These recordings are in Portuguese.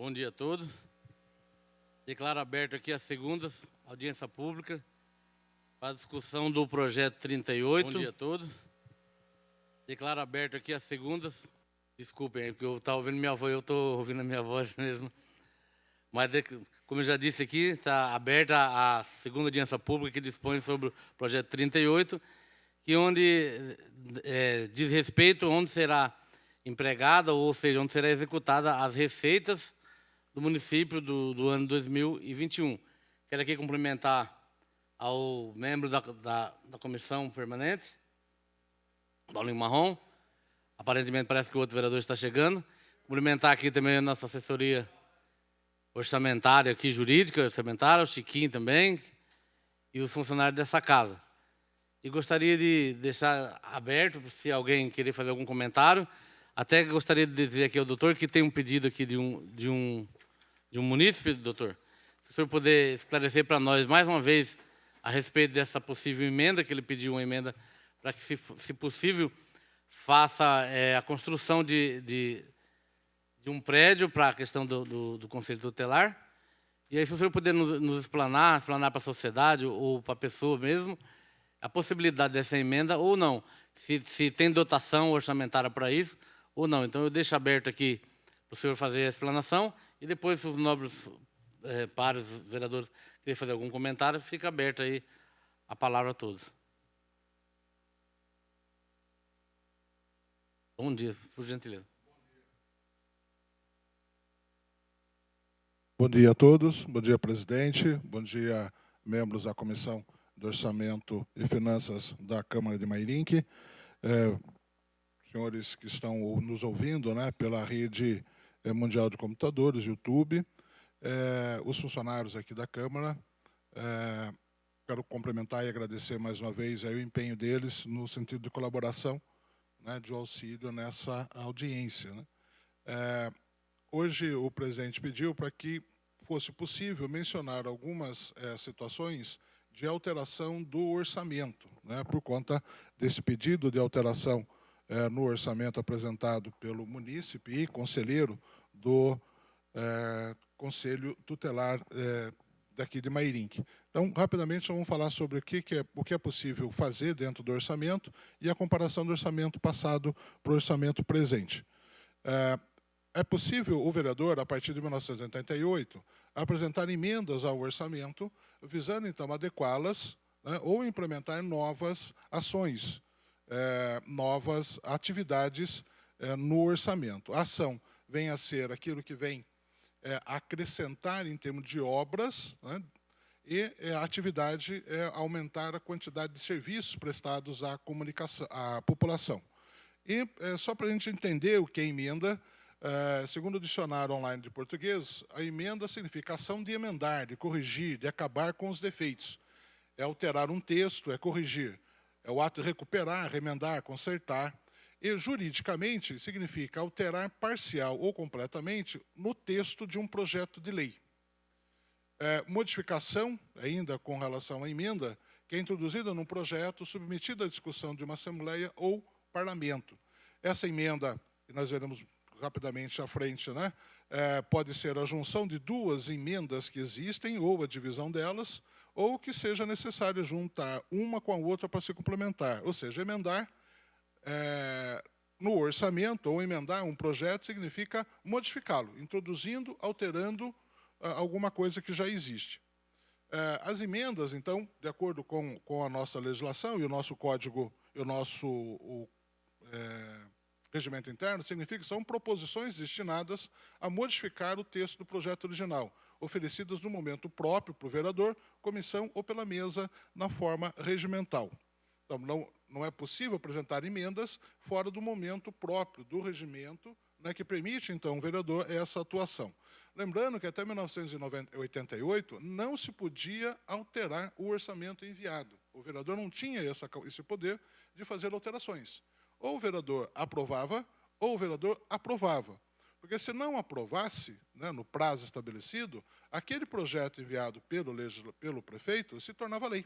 Bom dia a todos. Declaro aberto aqui a segunda audiência pública para a discussão do projeto 38. Bom dia a todos. Declaro aberto aqui a segunda. Desculpem aí, porque eu estava ouvindo minha voz, eu estou ouvindo a minha voz mesmo. Mas, como eu já disse aqui, está aberta a segunda audiência pública que dispõe sobre o projeto 38, que diz respeito a onde será empregada, ou seja, onde será executada as receitas do município do ano 2021. Quero aqui cumprimentar ao membro da comissão permanente, Paulinho Marrom. Aparentemente parece que o outro vereador está chegando. Cumprimentar aqui também a nossa assessoria orçamentária, aqui jurídica, orçamentária, o Chiquinho também, e os funcionários dessa casa. E gostaria de deixar aberto, se alguém querer fazer algum comentário. Até gostaria de dizer aqui ao doutor que tem um pedido aqui de um munícipe, doutor. Se o senhor puder esclarecer para nós mais uma vez a respeito dessa possível emenda, que ele pediu uma emenda para que, se possível, faça a construção de um prédio para a questão do Conselho Tutelar. E aí, se o senhor puder nos explanar para a sociedade ou para a pessoa mesmo, a possibilidade dessa emenda ou não, se tem dotação orçamentária para isso ou não. Então, eu deixo aberto aqui para o senhor fazer a explanação e depois, se os nobres pares, vereadores, querem fazer algum comentário, fica aberto aí a palavra a todos. Bom dia, por gentileza. Bom dia a todos, bom dia, presidente, bom dia, membros da Comissão do Orçamento e Finanças da Câmara de Mairinque, senhores que estão nos ouvindo, né, pela rede mundial de computadores, YouTube, os funcionários aqui da Câmara. Quero cumprimentar e agradecer mais uma vez o empenho deles no sentido de colaboração, né, de auxílio nessa audiência, né. Hoje o presidente pediu para que fosse possível mencionar algumas situações de alteração do orçamento, né, por conta desse pedido de alteração no orçamento apresentado pelo munícipe e conselheiro do Conselho Tutelar daqui de Mairinque. Então, rapidamente, vamos falar sobre o que é possível fazer dentro do orçamento e a comparação do orçamento passado para o orçamento presente. É possível o vereador, a partir de 1988, apresentar emendas ao orçamento, visando, então, adequá-las, né, ou implementar novas ações, novas atividades no orçamento. A ação vem a ser aquilo que vem acrescentar em termos de obras, né, e a atividade aumentar a quantidade de serviços prestados à população. E só para a gente entender o que é emenda, segundo o dicionário online de português, a emenda significa ação de emendar, de corrigir, de acabar com os defeitos. É alterar um texto, é corrigir. É o ato de recuperar, remendar, consertar. E, juridicamente, significa alterar parcial ou completamente no texto de um projeto de lei. Modificação, ainda com relação à emenda, que é introduzida num projeto submetido à discussão de uma Assembleia ou Parlamento. Essa emenda, que nós veremos rapidamente à frente, né, pode ser a junção de duas emendas que existem, ou a divisão delas, ou que seja necessário juntar uma com a outra para se complementar. Ou seja, emendar no orçamento, ou emendar um projeto, significa modificá-lo, introduzindo, alterando alguma coisa que já existe. As emendas, então, de acordo com a nossa legislação e o nosso código, e o nosso regimento interno, significa que são proposições destinadas a modificar o texto do projeto original, oferecidas no momento próprio para o vereador, comissão ou pela mesa na forma regimental. Então, não é possível apresentar emendas fora do momento próprio do regimento, né, que permite, então, ao vereador essa atuação. Lembrando que até 1988 não se podia alterar o orçamento enviado. O vereador não tinha esse poder de fazer alterações. Ou o vereador aprovava, ou o vereador aprovava. Porque se não aprovasse, né, no prazo estabelecido, aquele projeto enviado pelo prefeito se tornava lei,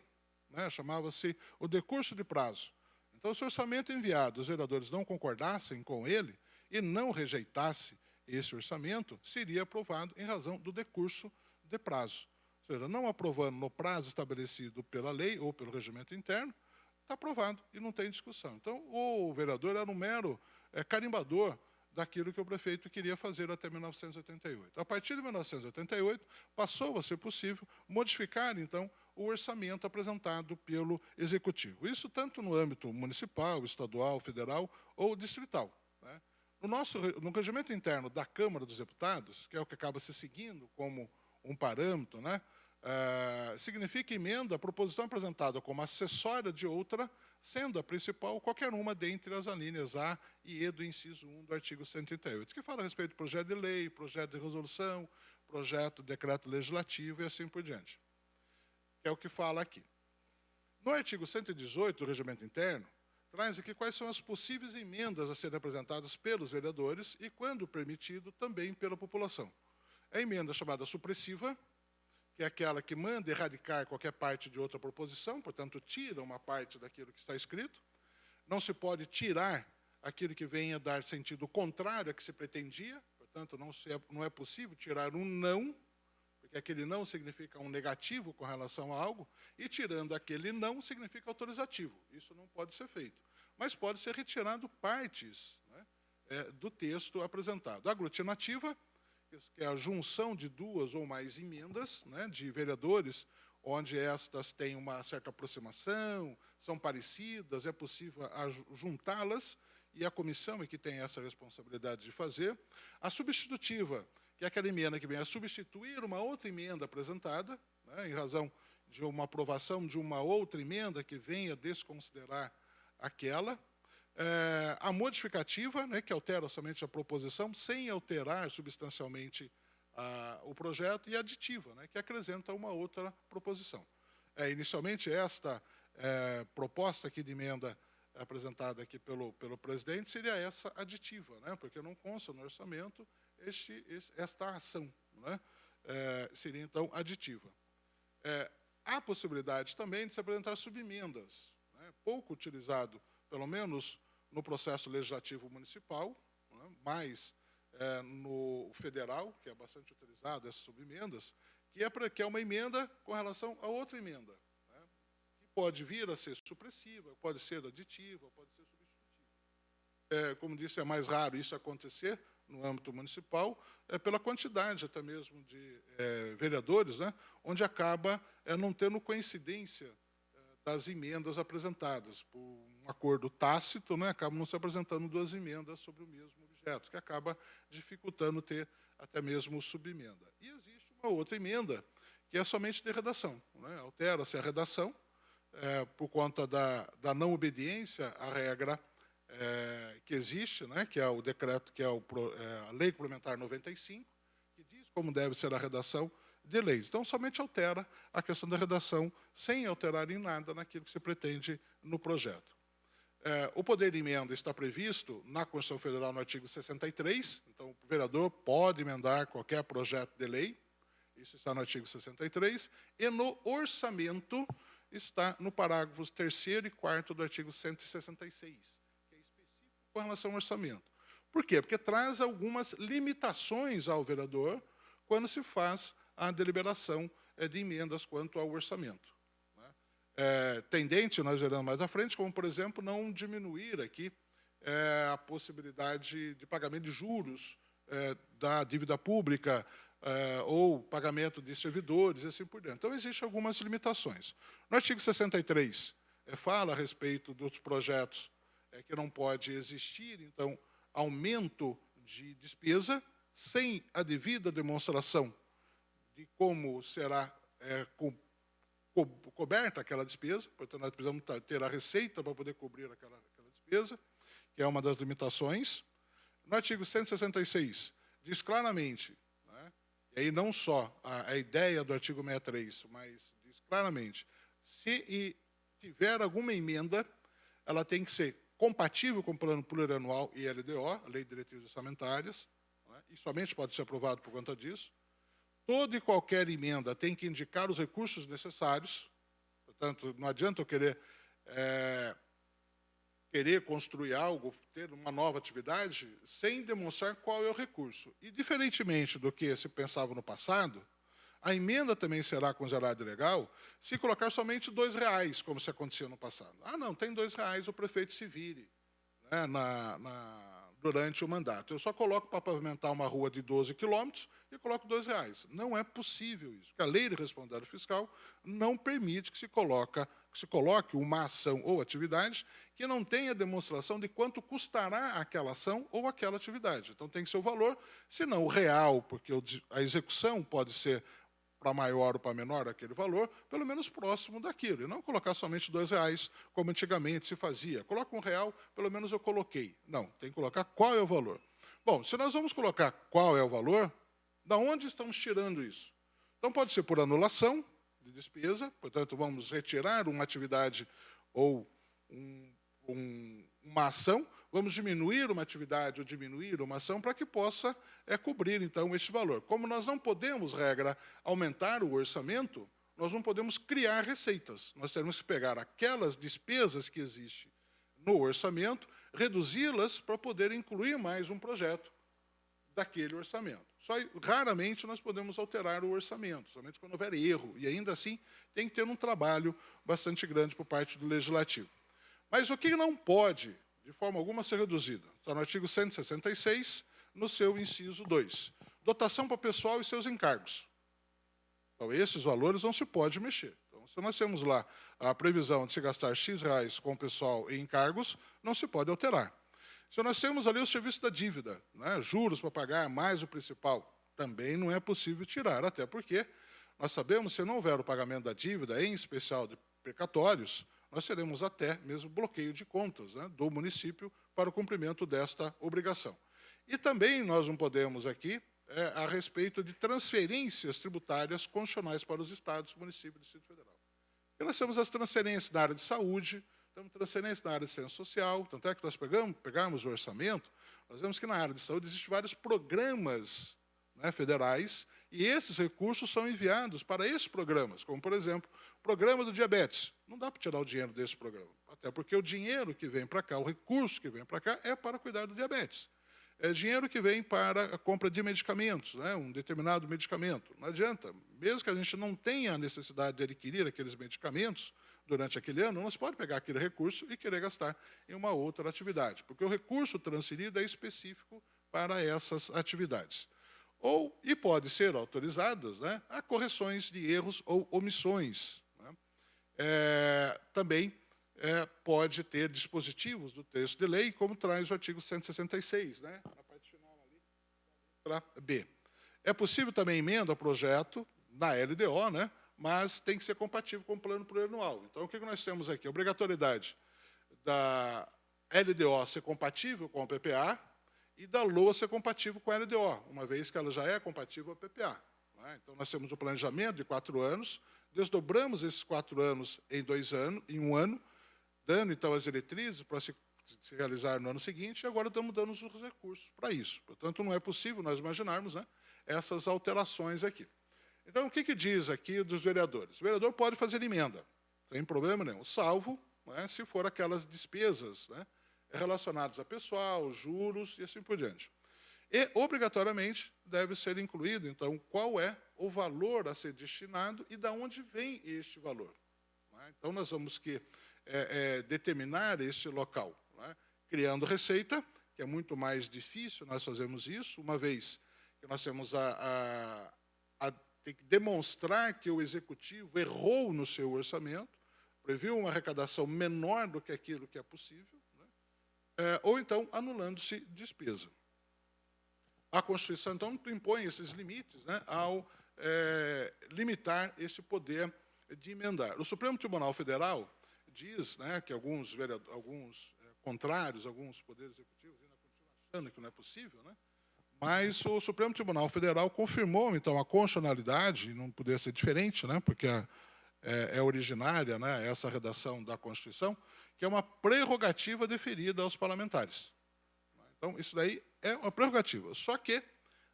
né, chamava-se o decurso de prazo. Então, se o orçamento enviado, os vereadores não concordassem com ele e não rejeitasse esse orçamento seria aprovado em razão do decurso de prazo. Ou seja, não aprovando no prazo estabelecido pela lei ou pelo regimento interno, está aprovado e não tem discussão. Então, o vereador era um mero carimbador daquilo que o prefeito queria fazer até 1988. A partir de 1988, passou a ser possível modificar, então, o orçamento apresentado pelo Executivo. Isso tanto no âmbito municipal, estadual, federal ou distrital, né? No regimento interno da Câmara dos Deputados, que é o que acaba se seguindo como um parâmetro, né, significa emenda a proposição apresentada como acessória de outra, sendo a principal qualquer uma dentre as alíneas A e E do inciso 1 do artigo 138, que fala a respeito de projeto de lei, projeto de resolução, projeto de decreto legislativo e assim por diante, que é o que fala aqui. No artigo 118 do regimento interno, traz aqui quais são as possíveis emendas a serem apresentadas pelos vereadores e, quando permitido, também pela população. A emenda chamada supressiva, que é aquela que manda erradicar qualquer parte de outra proposição, portanto, tira uma parte daquilo que está escrito. Não se pode tirar aquilo que venha dar sentido contrário a que se pretendia, portanto, não é possível tirar um não, porque aquele não significa um negativo com relação a algo, e tirando aquele não significa autorizativo. Isso não pode ser feito. Mas pode ser retirado partes, né, do texto apresentado. A aglutinativa, que é a junção de duas ou mais emendas, né, de vereadores, onde estas têm uma certa aproximação, são parecidas, é possível juntá-las, e a comissão é que tem essa responsabilidade de fazer. A substitutiva, que é aquela emenda que vem a substituir uma outra emenda apresentada, né, em razão de uma aprovação de uma outra emenda que venha a desconsiderar aquela. A modificativa, né, que altera somente a proposição, sem alterar substancialmente o projeto, e a aditiva, né, que acrescenta uma outra proposição. Inicialmente, esta proposta aqui de emenda apresentada aqui pelo presidente seria essa aditiva, né, porque não consta no orçamento esta ação, né, seria, então, aditiva. Há possibilidade também de se apresentar subemendas, né, pouco utilizado, pelo menos no processo legislativo municipal, né, mais no federal, que é bastante utilizado essas subemendas, que é uma emenda com relação a outra emenda, né, que pode vir a ser supressiva, pode ser aditiva, pode ser substitutiva. Como disse, é mais raro isso acontecer no âmbito municipal, pela quantidade até mesmo de vereadores, né, onde acaba não tendo coincidência das emendas apresentadas. Por um acordo tácito, né, acabam não se apresentando duas emendas sobre o mesmo objeto, que acaba dificultando ter até mesmo subemenda. E existe uma outra emenda, que é somente de redação, né, altera-se a redação, por conta da não obediência à regra que existe, né, que é o decreto, que é a Lei Complementar 95, que diz como deve ser a redação de leis. Então, somente altera a questão da redação, sem alterar em nada naquilo que se pretende no projeto. O poder de emenda está previsto na Constituição Federal no artigo 63, então o vereador pode emendar qualquer projeto de lei, isso está no artigo 63, e no orçamento está no parágrafos 3º e 4º do artigo 166, que é específico com relação ao orçamento. Por quê? Porque traz algumas limitações ao vereador quando se faz a deliberação de emendas quanto ao orçamento, né. Tendente, nós veremos mais à frente, como, por exemplo, não diminuir aqui a possibilidade de pagamento de juros da dívida pública ou pagamento de servidores e assim por diante. Então, existem algumas limitações. No artigo 63, fala a respeito dos projetos que não pode existir, então, aumento de despesa sem a devida demonstração de como será coberta aquela despesa, portanto, nós precisamos ter a receita para poder cobrir aquela despesa, que é uma das limitações. No artigo 166, diz claramente, né, e aí não só a ideia do artigo 63, mas diz claramente, se tiver alguma emenda, ela tem que ser compatível com o Plano Plurianual e LDO, a Lei de Diretrizes Orçamentárias, né, e somente pode ser aprovado por conta disso. Toda e qualquer emenda tem que indicar os recursos necessários, portanto, não adianta eu querer querer construir algo, ter uma nova atividade, sem demonstrar qual é o recurso. E, diferentemente do que se pensava no passado, a emenda também será considerada ilegal se colocar somente R$2, como se acontecia no passado. Ah, não, tem R$2, o prefeito se vire, né, durante o mandato. Eu só coloco para pavimentar uma rua de 12 quilômetros e coloco R$2. Não é possível isso, porque a lei de responsabilidade fiscal não permite que se coloque uma ação ou atividade que não tenha demonstração de quanto custará aquela ação ou aquela atividade. Então tem que ser o valor, se não o real, porque a execução pode ser para maior ou para menor aquele valor, pelo menos próximo daquilo, e não colocar somente R$2, como antigamente se fazia. Coloca R$1, pelo menos eu coloquei. Não, tem que colocar qual é o valor. Bom, se nós vamos colocar qual é o valor, da onde estamos tirando isso? Então, pode ser por anulação de despesa, portanto, vamos retirar uma atividade ou uma ação, vamos diminuir uma atividade ou diminuir uma ação para que possa cobrir, então, este valor. Como nós não podemos, regra, aumentar o orçamento, nós não podemos criar receitas. Nós temos que pegar aquelas despesas que existem no orçamento, reduzi-las para poder incluir mais um projeto daquele orçamento. Só raramente nós podemos alterar o orçamento, somente quando houver erro, e ainda assim tem que ter um trabalho bastante grande por parte do Legislativo. Mas o que não pode, de forma alguma, ser reduzido? Está no artigo 166, no seu inciso 2. Dotação para o pessoal e seus encargos. Então, esses valores não se pode mexer. Então, se nós temos lá a previsão de se gastar X com o pessoal e encargos, não se pode alterar. Se nós temos ali o serviço da dívida, né, juros para pagar, mais o principal, também não é possível tirar, até porque nós sabemos que se não houver o pagamento da dívida, em especial de precatórios, nós teremos até mesmo bloqueio de contas, né, do município para o cumprimento desta obrigação. E também nós não podemos aqui, a respeito de transferências tributárias constitucionais para os estados, municípios e Distrito Federal. E nós temos as transferências na área de saúde, temos transferências na área de ciência social, tanto é que nós pegarmos o orçamento, nós vemos que na área de saúde existem vários programas, né, federais, e esses recursos são enviados para esses programas, como, por exemplo, o programa do diabetes. Não dá para tirar o dinheiro desse programa, até porque o dinheiro que vem para cá, o recurso que vem para cá, é para cuidar do diabetes. É dinheiro que vem para a compra de medicamentos, né, um determinado medicamento. Não adianta, mesmo que a gente não tenha a necessidade de adquirir aqueles medicamentos durante aquele ano, não se pode pegar aquele recurso e querer gastar em uma outra atividade, porque o recurso transferido é específico para essas atividades. E pode ser autorizadas, né, a correções de erros ou omissões. Né. Também pode ter dispositivos do texto de lei, como traz o artigo 166, né, na parte final ali, letra B. É possível também emenda ao projeto na LDO, né, mas tem que ser compatível com o plano plurianual. Então, o que nós temos aqui? A obrigatoriedade da LDO ser compatível com o PPA e da LOA ser compatível com a LDO, uma vez que ela já é compatível ao PPA. Né? Então, nós temos o planejamento de 4 anos, desdobramos esses 4 anos em um ano, dando, então, as diretrizes para se realizar no ano seguinte, e agora estamos dando os recursos para isso. Portanto, não é possível nós imaginarmos, né, essas alterações aqui. Então, o que diz aqui dos vereadores? O vereador pode fazer emenda, sem problema nenhum, salvo, né, se for aquelas despesas, né, relacionadas a pessoal, juros e assim por diante. E, obrigatoriamente, deve ser incluído, então, qual é o valor a ser destinado e de onde vem este valor. Né? Então, nós vamos determinar este local, né, criando receita, que é muito mais difícil nós fazermos isso, uma vez que nós temos tem que demonstrar que o executivo errou no seu orçamento, previu uma arrecadação menor do que aquilo que é possível, né? Ou então anulando-se despesa. A Constituição, então, impõe esses limites, né, ao limitar esse poder de emendar. O Supremo Tribunal Federal diz, né, que alguns contrários, alguns poderes executivos ainda continuam achando que não é possível, né? Mas o Supremo Tribunal Federal confirmou, então, a constitucionalidade, não poderia ser diferente, né, porque é originária, né, essa redação da Constituição, que é uma prerrogativa deferida aos parlamentares. Então, isso daí é uma prerrogativa, só que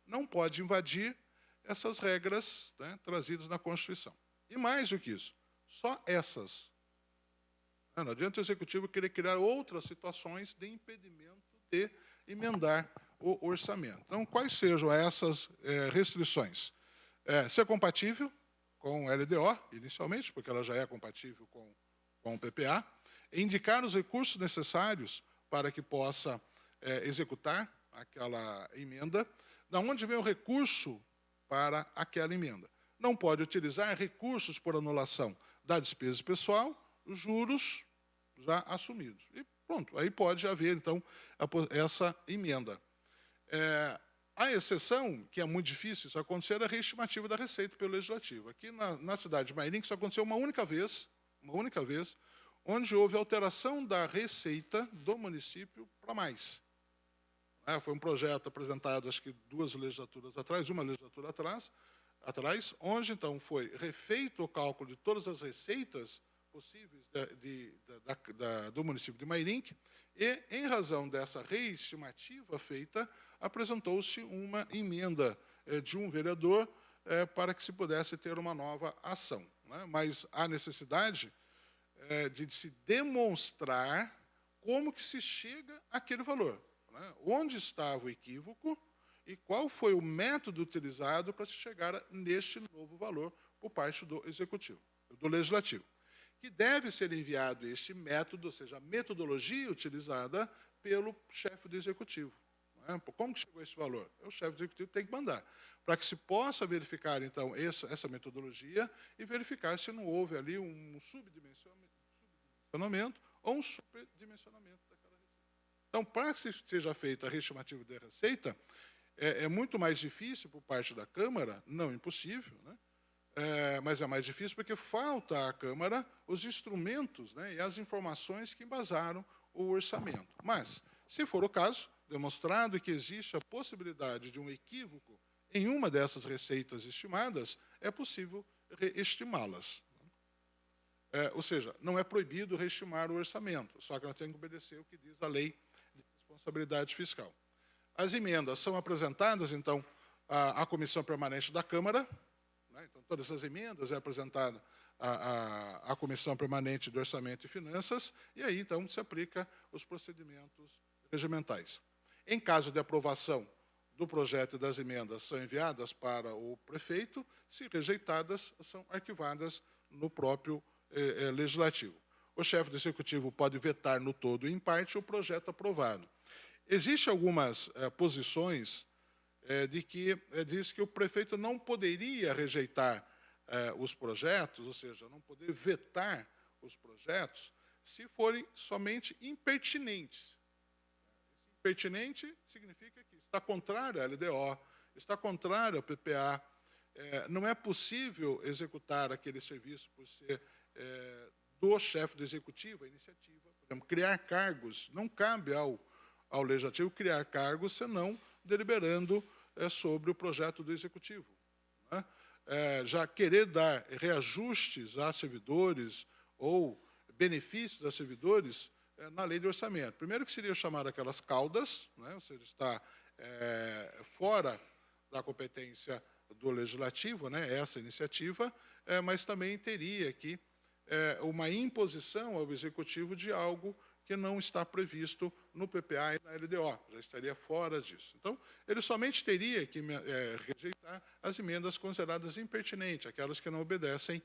não pode invadir essas regras, né, trazidas na Constituição. E mais do que isso, só essas Não adianta o Executivo querer criar outras situações de impedimento de emendar o orçamento. Então, quais sejam essas restrições? Ser compatível com o LDO, inicialmente, porque ela já é compatível com o PPA, indicar os recursos necessários para que possa executar aquela emenda, da onde vem o recurso para aquela emenda. Não pode utilizar recursos por anulação da despesa pessoal, juros já assumidos. E pronto, aí pode haver, então, essa emenda. A exceção, que é muito difícil isso acontecer, é a reestimativa da receita pelo Legislativo. Aqui na cidade de Mairim, isso aconteceu uma única vez, onde houve alteração da receita do município para mais. Foi um projeto apresentado, acho que uma legislatura atrás, onde, então, foi refeito o cálculo de todas as receitas possíveis do município de Mairim, e, em razão dessa reestimativa feita, apresentou-se uma emenda de um vereador para que se pudesse ter uma nova ação. Mas há necessidade de se demonstrar como que se chega àquele valor. Onde estava o equívoco e qual foi o método utilizado para se chegar neste novo valor por parte do Executivo, do Legislativo, que deve ser enviado este método, ou seja, a metodologia utilizada pelo chefe do Executivo. Como que chegou a esse valor? O chefe do Executivo tem que mandar, para que se possa verificar, então, essa metodologia e verificar se não houve ali um subdimensionamento ou um superdimensionamento daquela receita. Então, para que seja feita a reestimativa da receita, é muito mais difícil por parte da Câmara, não impossível, mas é mais difícil porque falta à Câmara os instrumentos e as informações que embasaram o orçamento. Mas, se for o caso, demonstrado que existe a possibilidade de um equívoco em uma dessas receitas estimadas, é possível reestimá-las. Ou seja, não é proibido reestimar o orçamento, só que nós temos que obedecer o que diz a lei de responsabilidade fiscal. As emendas são apresentadas, então, à Comissão Permanente da Câmara. Então, todas as emendas é apresentada à Comissão Permanente do Orçamento e Finanças, e aí, então, se aplica os procedimentos regimentais. Em caso de aprovação do projeto e das emendas, são enviadas para o prefeito, se rejeitadas, são arquivadas no próprio Legislativo. O chefe do Executivo pode vetar no todo e em parte o projeto aprovado. Existem algumas posições de que diz que o prefeito não poderia rejeitar os projetos, ou seja, não poder vetar os projetos, se forem somente impertinentes. Impertinente significa que está contrário à LDO, está contrário ao PPA, não é possível executar aquele serviço por ser do chefe do Executivo, a iniciativa. Por exemplo, criar cargos, não cabe ao Legislativo criar cargos, senão deliberando sobre o projeto do Executivo. Já querer dar reajustes a servidores ou benefícios a servidores na lei de orçamento. Primeiro que seria chamar aquelas caudas, ou seja, está fora da competência do Legislativo, essa iniciativa, mas também teria aqui uma imposição ao Executivo de algo que não está previsto no PPA e na LDO, já estaria fora disso. Então, ele somente teria que rejeitar as emendas consideradas impertinentes, aquelas que não obedecem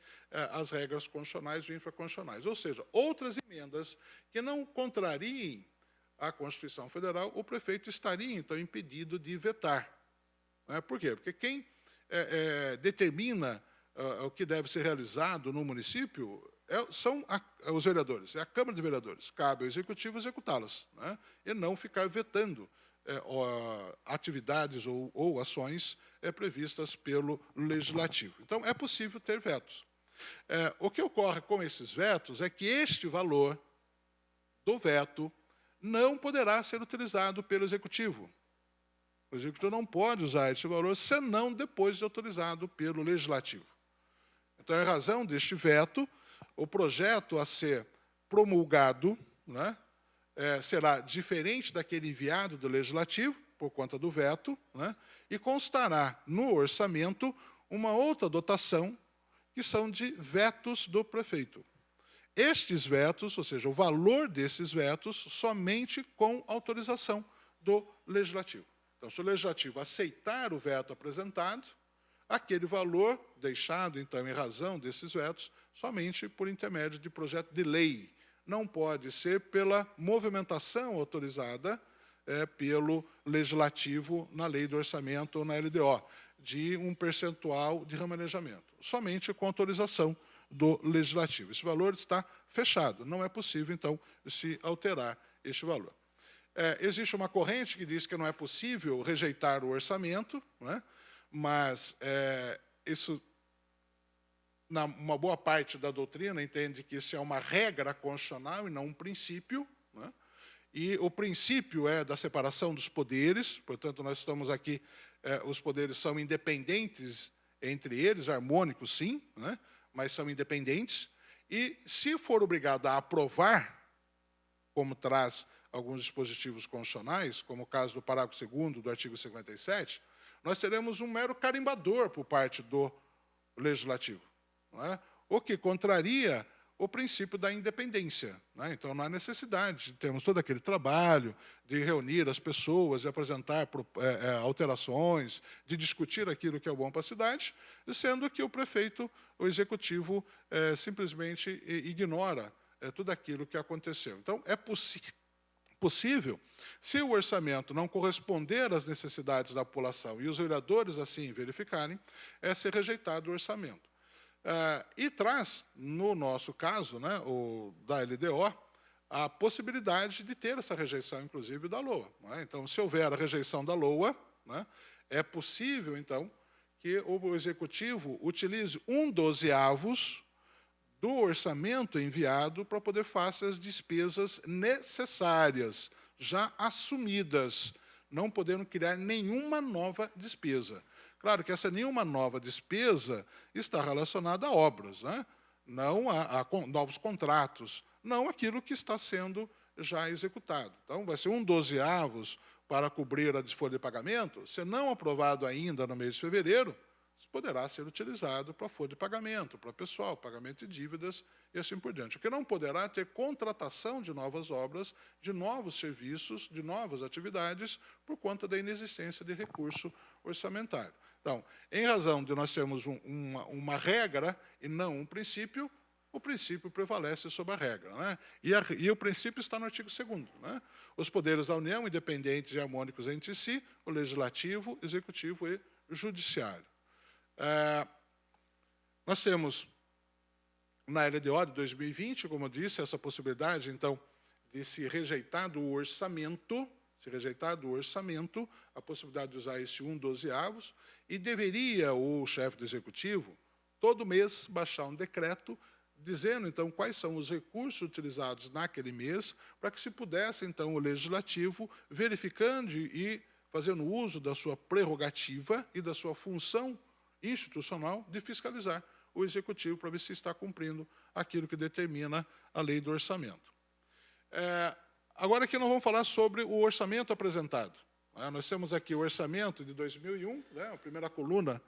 às regras constitucionais ou infraconstitucionais. Ou seja, outras emendas que não contrariem a Constituição Federal, o prefeito estaria, então, impedido de vetar. Por quê? Porque quem determina o que deve ser realizado no município são os vereadores, é a Câmara de Vereadores. Cabe ao Executivo executá-las, e não ficar vetando atividades ou ações previstas pelo Legislativo. Então, é possível ter vetos. O que ocorre com esses vetos é que este valor do veto não poderá ser utilizado pelo Executivo. O Executivo não pode usar esse valor senão depois de autorizado pelo Legislativo. Então, em razão deste veto, o projeto a ser promulgado será diferente daquele enviado do Legislativo, por conta do veto, e constará no orçamento uma outra dotação, que são de vetos do prefeito. estes vetos, ou seja, o valor desses vetos, somente com autorização do Legislativo. Então, se o Legislativo aceitar o veto apresentado, aquele valor deixado, então, em razão desses vetos, somente por intermédio de projeto de lei. Não pode ser pela movimentação autorizada pelo Legislativo na Lei do Orçamento ou na LDO, de um percentual de remanejamento. Somente com autorização do Legislativo. Esse valor está fechado. Não é possível, então, se alterar este valor. Existe uma corrente que diz que não é possível rejeitar o orçamento, né? Mas isso, uma boa parte da doutrina entende que isso é uma regra constitucional e não um princípio, né? E o princípio é da separação dos poderes, portanto, nós estamos aqui, os poderes são independentes entre eles, harmônicos, sim, né? Mas são independentes, e se for obrigado a aprovar, como traz alguns dispositivos constitucionais, como o caso do parágrafo 2º do artigo 57, nós teremos um mero carimbador por parte do Legislativo, não é? O que contraria o princípio da independência, né? Então, não há necessidade de termos todo aquele trabalho de reunir as pessoas, de apresentar alterações, de discutir aquilo que é bom para a cidade, sendo que o prefeito, o executivo, simplesmente ignora tudo aquilo que aconteceu. Então, é possível, se o orçamento não corresponder às necessidades da população e os vereadores assim verificarem, ser rejeitado o orçamento. E traz, no nosso caso, né, o da LDO, a possibilidade de ter essa rejeição, inclusive, da LOA. Né? Então, se houver a rejeição da LOA, né, é possível, então, que o Executivo utilize 1/12 do orçamento enviado para poder fazer as despesas necessárias, já assumidas, não podendo criar nenhuma nova despesa. Claro que essa nenhuma nova despesa está relacionada a obras, né? Não a novos contratos, não aquilo que está sendo já executado. Então, vai ser 1/12 para cobrir a folha de pagamento, se não aprovado ainda no mês de fevereiro, poderá ser utilizado para folha de pagamento, para pessoal, pagamento de dívidas e assim por diante. O que não poderá ter contratação de novas obras, de novos serviços, de novas atividades, por conta da inexistência de recurso orçamentário. Então, em razão de nós termos uma regra e não um princípio, o princípio prevalece sobre a regra, né? E o princípio está no artigo 2º, né? Os poderes da União, independentes e harmônicos entre si, o Legislativo, Executivo e Judiciário. Nós temos, na LDO de 2020, como eu disse, essa possibilidade, então, de se rejeitar do orçamento, a possibilidade de usar esse 1/12, e deveria o chefe do Executivo, todo mês, baixar um decreto dizendo, então, quais são os recursos utilizados naquele mês, para que se pudesse, então, o Legislativo, verificando e fazendo uso da sua prerrogativa e da sua função institucional de fiscalizar o Executivo para ver se está cumprindo aquilo que determina a lei do orçamento. Agora aqui nós vamos falar sobre o orçamento apresentado. Nós temos aqui o orçamento de 2001, né, a primeira coluna,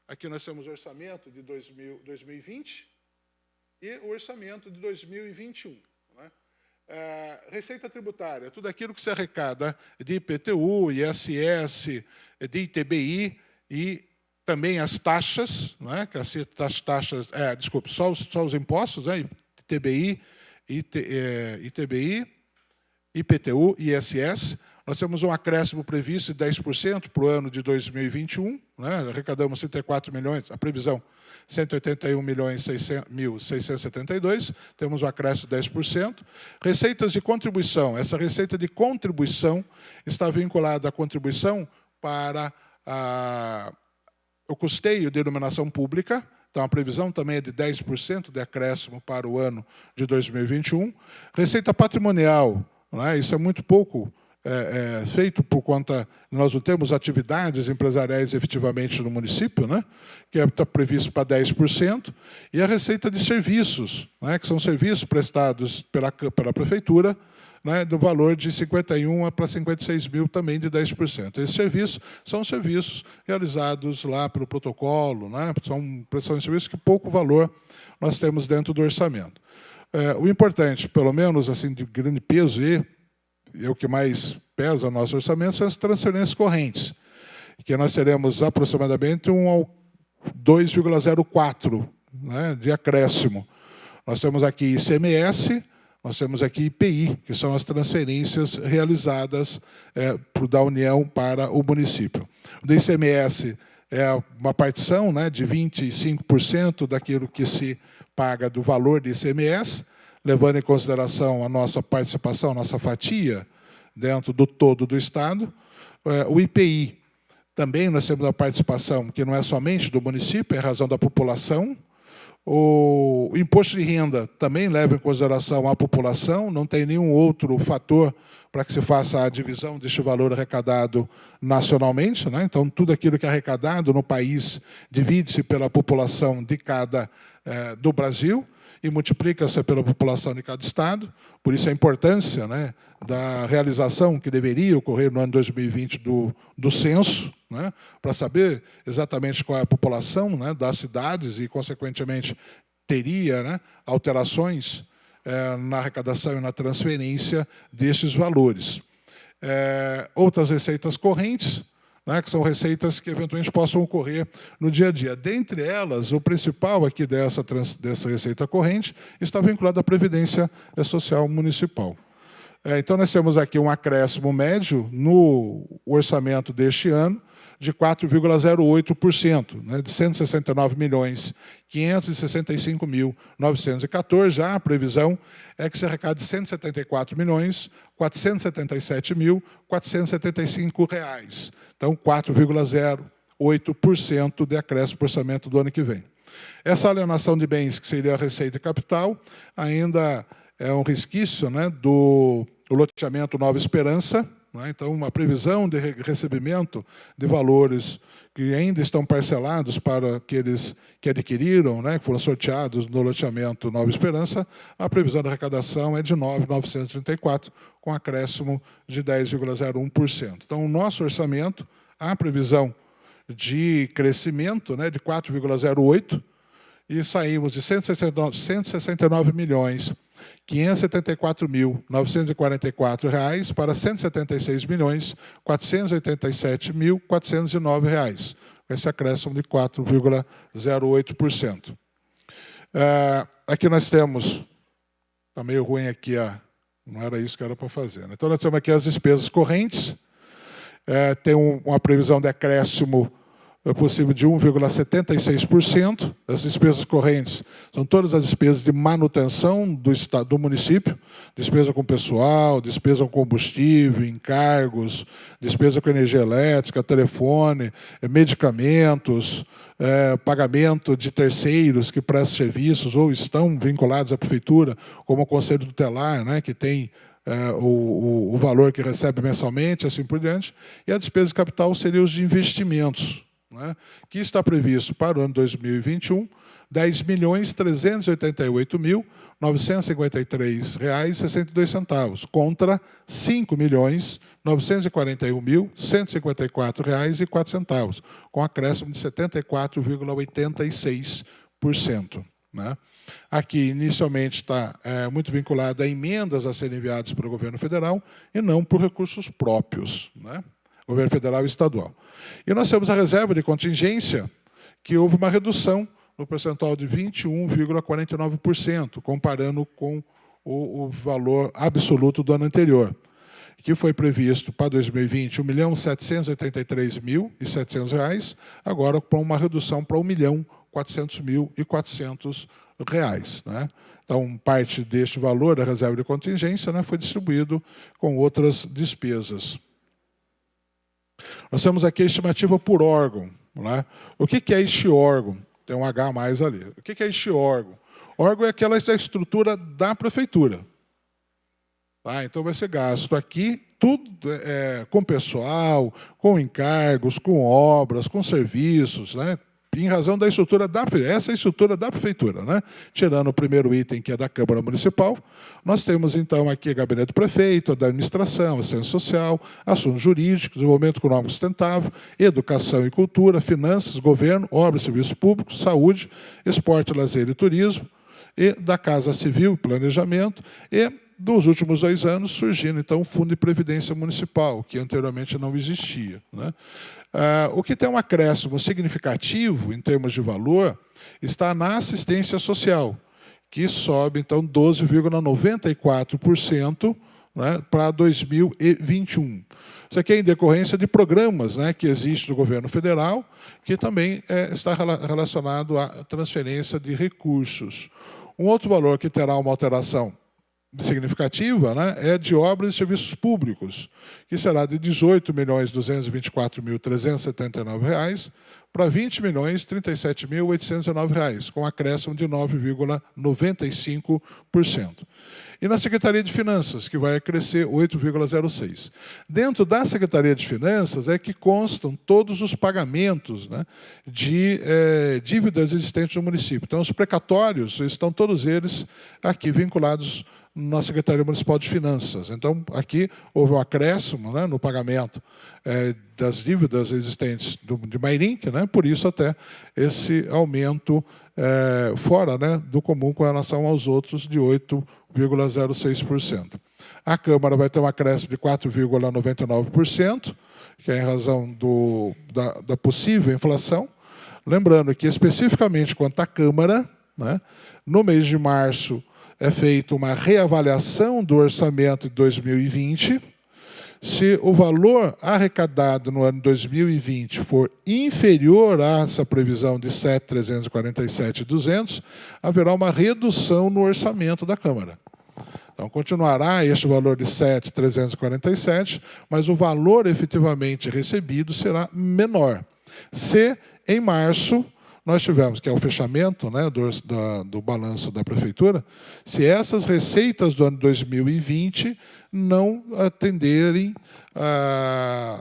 aqui nós temos o orçamento de 2020 e o orçamento de 2021. Né? Receita tributária, tudo aquilo que se arrecada de IPTU, ISS, de ITBI e também as taxas, né, que as taxas, desculpe, só os impostos, né, ITBI, ITBI, IPTU e ISS. Nós temos um acréscimo previsto de 10% para o ano de 2021, né, arrecadamos 104 milhões, a previsão 181.672, temos um acréscimo de 10%. Receitas de contribuição, essa receita de contribuição está vinculada à contribuição para o custeio de iluminação pública, então a previsão também é de 10% de acréscimo para o ano de 2021. Receita patrimonial, né, isso é muito pouco feito por conta, nós não temos atividades empresariais efetivamente no município, né, que está previsto para 10%, e a receita de serviços, né, que são serviços prestados pela prefeitura, né, do valor de 51 para 56 mil, também de 10%. Esses serviços são serviços realizados lá pelo protocolo, né, são prestações de serviços que pouco valor nós temos dentro do orçamento. O importante, pelo menos assim de grande peso, e é o que mais pesa no nosso orçamento, são as transferências correntes, que nós teremos aproximadamente 2,04, né, de acréscimo. Nós temos aqui ICMS, nós temos aqui IPI, que são as transferências realizadas da União para o município. O do ICMS é uma partição, né, de 25% daquilo que se paga do valor de ICMS, levando em consideração a nossa participação, a nossa fatia dentro do todo do Estado. O IPI, também nós temos a participação que não é somente do município, é em razão da população. O imposto de renda também leva em consideração a população, não tem nenhum outro fator para que se faça a divisão deste valor arrecadado nacionalmente, né? Então, tudo aquilo que é arrecadado no país divide-se pela população de cada do Brasil e multiplica-se pela população de cada estado. Por isso a importância, né, da realização que deveria ocorrer no ano 2020 do censo, né, para saber exatamente qual é a população, né, das cidades e, consequentemente, teria, né, alterações na arrecadação e na transferência desses valores. Outras receitas correntes, né, que são receitas que eventualmente possam ocorrer no dia a dia. Dentre elas, o principal aqui dessa receita corrente está vinculado à Previdência Social Municipal. Então, nós temos aqui um acréscimo médio no orçamento deste ano de 4,08%, né, de 169.565.914. Já a previsão é que se arrecade R$ 174.477.475. Então, 4,08% de acréscimo para o orçamento do ano que vem. Essa alienação de bens, que seria a receita e capital, ainda é um resquício, né, do loteamento Nova Esperança, né? Então, uma previsão de recebimento de valores que ainda estão parcelados para aqueles que adquiriram, né, que foram sorteados no loteamento Nova Esperança, a previsão de arrecadação é de 9.934, com acréscimo de 10,01%. Então, o nosso orçamento, a previsão de crescimento, né, de 4,08%, e saímos de 169.574.944 reais para R$ 176.487.409, com esse acréscimo de 4,08%. Aqui nós temos, está meio ruim aqui, não era isso que era para fazer, né? Então nós temos aqui as despesas correntes, tem uma previsão de acréscimo possível de 1,76%. As despesas correntes são todas as despesas de manutenção do município, despesa com pessoal, despesa com combustível, encargos, despesa com energia elétrica, telefone, medicamentos, pagamento de terceiros que prestam serviços ou estão vinculados à prefeitura, como o Conselho Tutelar, né, que tem o valor que recebe mensalmente, assim por diante. E a despesa de capital seria os de investimentos, né, que está previsto para o ano 2021, R$ 10.388.953,62, contra R$ 5.941.154,04, com acréscimo de 74,86%. Né? Aqui, inicialmente, está muito vinculado a emendas a serem enviadas para o governo federal e não por recursos próprios, né? Governo federal e estadual. E nós temos a reserva de contingência, que houve uma redução no percentual de 21,49%, comparando com o valor absoluto do ano anterior, que foi previsto para 2020 R$ 1.783.700, agora com uma redução para R$ 1.400.400. Né? Então, parte deste valor da reserva de contingência, né, foi distribuído com outras despesas. Nós temos aqui a estimativa por órgão. Né? O que é este órgão? Tem um H a mais ali. O que é este órgão? Órgão é aquela estrutura da prefeitura. Tá? Então, vai ser gasto aqui tudo com pessoal, com encargos, com obras, com serviços, né? Em razão da estrutura essa é a estrutura da prefeitura, né? Tirando o primeiro item, que é da Câmara Municipal, nós temos, então, aqui gabinete do prefeito, a da administração, assistência social, assuntos jurídicos, desenvolvimento econômico sustentável, educação e cultura, finanças, governo, obras e serviços públicos, saúde, esporte, lazer e turismo, e da Casa Civil e Planejamento, e dos últimos 2 anos surgindo então o Fundo de Previdência Municipal, que anteriormente não existia, né? O que tem um acréscimo significativo em termos de valor está na assistência social, que sobe então 12,94%, né, para 2021. Isso aqui é em decorrência de programas, né, que existem no governo federal, que também está relacionado à transferência de recursos. Um outro valor que terá uma alteração significativa, né, é de obras e serviços públicos, que será de R$ 18.224.379 para R$ 20.037.819, com acréscimo de 9,95%. E na Secretaria de Finanças, que vai crescer 8,06%. Dentro da Secretaria de Finanças é que constam todos os pagamentos, né, de dívidas existentes no município. Então, os precatórios estão todos eles aqui vinculados na Secretaria Municipal de Finanças. Então, aqui houve um acréscimo, né, no pagamento das dívidas existentes de Mairink, né, por isso até esse aumento fora, né, do comum com relação aos outros de 8,06%. A Câmara vai ter um acréscimo de 4,99%, que é em razão da possível inflação. Lembrando que, especificamente quanto à Câmara, né, no mês de março, é feita uma reavaliação do orçamento de 2020. Se o valor arrecadado no ano 2020 for inferior a essa previsão de 7.347.200, haverá uma redução no orçamento da Câmara. Então, continuará este valor de 7.347, mas o valor efetivamente recebido será menor. Se, em março, nós tivemos, que é o fechamento, né, do balanço da Prefeitura, se essas receitas do ano 2020 não atenderem